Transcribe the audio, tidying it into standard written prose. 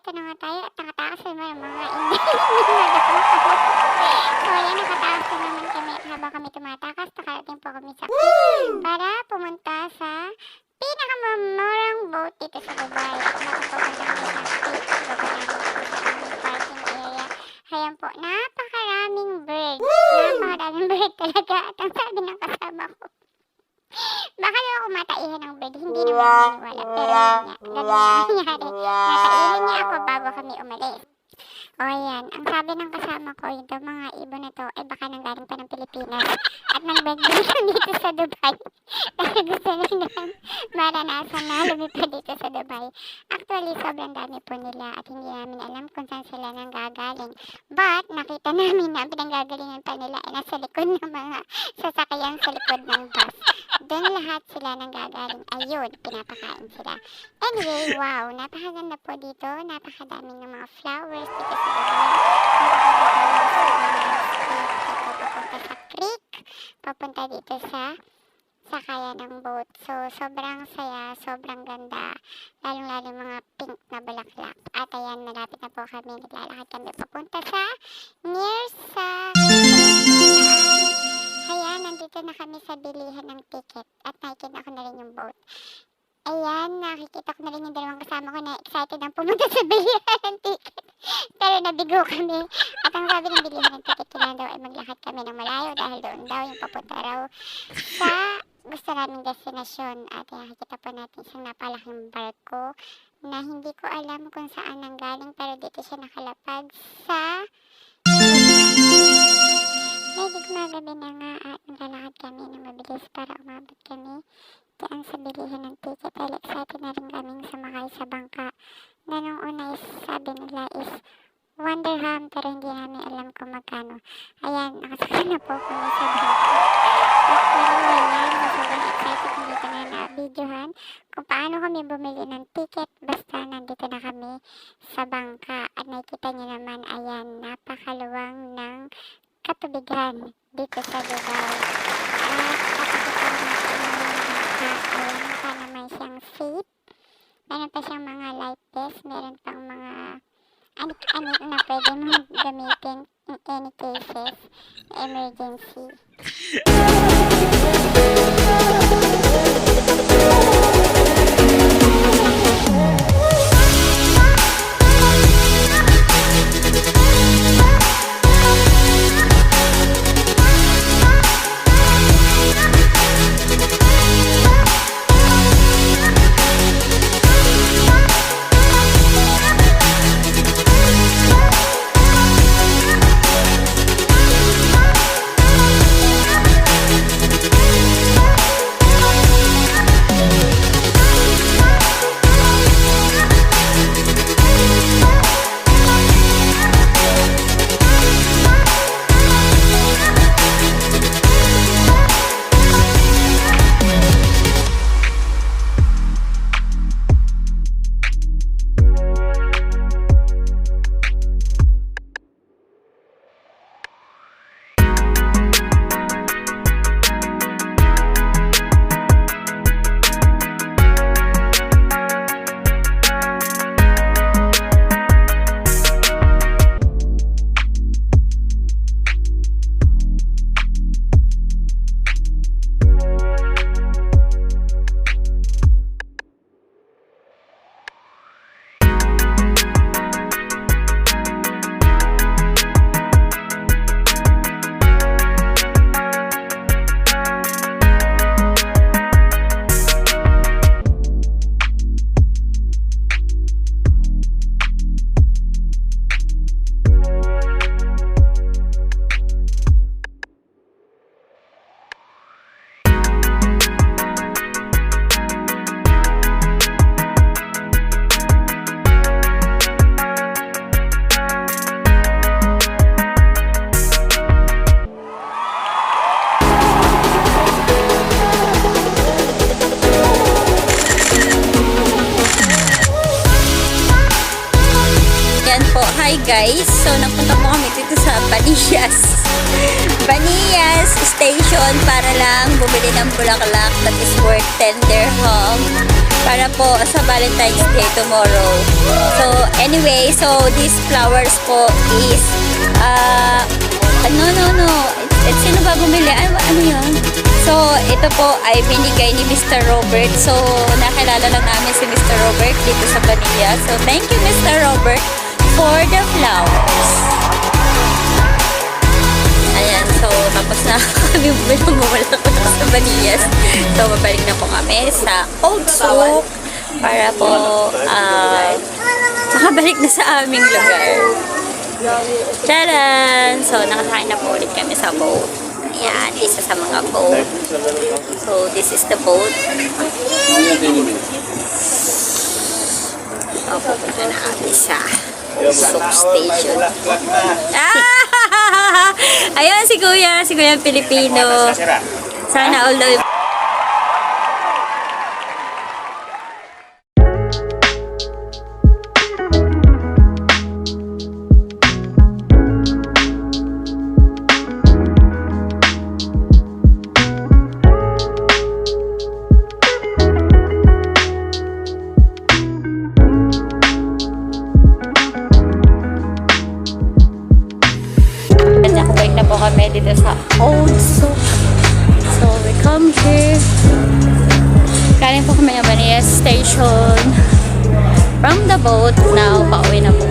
eto na nga tayo at nakatakas naman ang mga So, ayan, nakatakas na naman kami at habang kami tumatakas, nakarating po kami sa para pumunta sa pinakamamurang boat dito sa Dubai. At nakapupunta kami sa beach. Baba namin dito sa aming parking area. Ayan po, napakaraming bird. Napakaraming bird talaga. At ang sabi ng kasama ko, baka daw ako mataihan ng bird. Hindi naman naniwala. Pero yun nga, ganun yung nangyari. Nataihan niya ako bago kami umalis. O ayan, ang sabi ng kasama ko, yung mga ibon na to, ay baka nanggaling pa ng Pilipinas. At nag-migration dito sa Dubai. Kasi gusto nila maranasan na lumipad dito sa Dubai. Actually, sobrang dami po nila at hindi namin alam kung saan sila nanggagaling. But, nakita namin na pinanggagalingan pa nila ay nasa likod ng mga sasakyan sa likod ng bus. Doon lahat sila nanggagaling. Ayun, pinapakain sila. Anyway, wow, napakaganda po dito. Napakadaming ng mga flowers dito sa Dubai. Papunta sa creek, papunta dito sa sakayan ng boat. So, sobrang saya, sobrang ganda. Lalong-lalo mga pink na bulaklak. At ayan, malapit na po kami. Naglalakad kami papunta sa near sa... Ayan, nandito na kami sa bilihan ng ticket. At nakikita ko na rin yung boat. Ayan, nakikita ko na rin yung dalawang kasama ko na excited ang pumunta sa bilihan ng ticket. Pero nabigo kami. At ang sabi ng bilihan ng ticket, kailangan daw ay maglakad kami ng malayo dahil doon daw yung papunta raw sa gusto naming destinasyon. At nakikita po natin isang napalaking barko na hindi ko alam kung saan nanggaling pero dito siya nakalapag sa medyo gumagabi na nga at naglalakad kami na mabilis para umabot kami diyan sa bilihan ng ticket. Dahil excited na rin kaming sumakay sa bangka na nung una is sabi nila is 1 dirham pero hindi namin alam kung magkano. Ayan, nakasakay na po kami sa bangka. At pero ayan, sobrang excited, hindi ko na na-videohan kung paano kami bumili ng ticket. Basta nandito na kami sa bangka at nakikita nyo naman, ayan, napakaluwang ng katubigan dito sa Dubai. At kapag ayan, mukha naman siyang safe. Meron pa siyang mga light vest, meron pang mga anik-anik na pwede mong gamitin in any cases, emergency. hi guys. So, nagpunta po kami dito sa Baniyas Station para lang bumili ng bulaklak that is worth 10 dirham para po sa Valentine's Day tomorrow. So, anyway, so these flowers po is sino ba bumili? Ano yun? So, ito po ay binigay ni Mr. Robert. So, nakilala lang namin si Mr. Robert dito sa Baniyas. So, thank you Mr. Robert for the flowers. Ayan, so, tapos na kami bumulak sa Baniyas. So, babalik na po kami sa Old Souk para po makabalik na sa aming lugar. Charan! So, nakakain na po ulit kami sa boat. Ayan, isa sa mga boat. So, this is the boat. So, pupunta na kami sa Souk Station. Ayun, si Kuya Pilipino. Sana although nakabalik na po kami dito sa Old Souk. So, we come here. Galing po kami ng Baniyas Station. From the boat, now, pauwi na po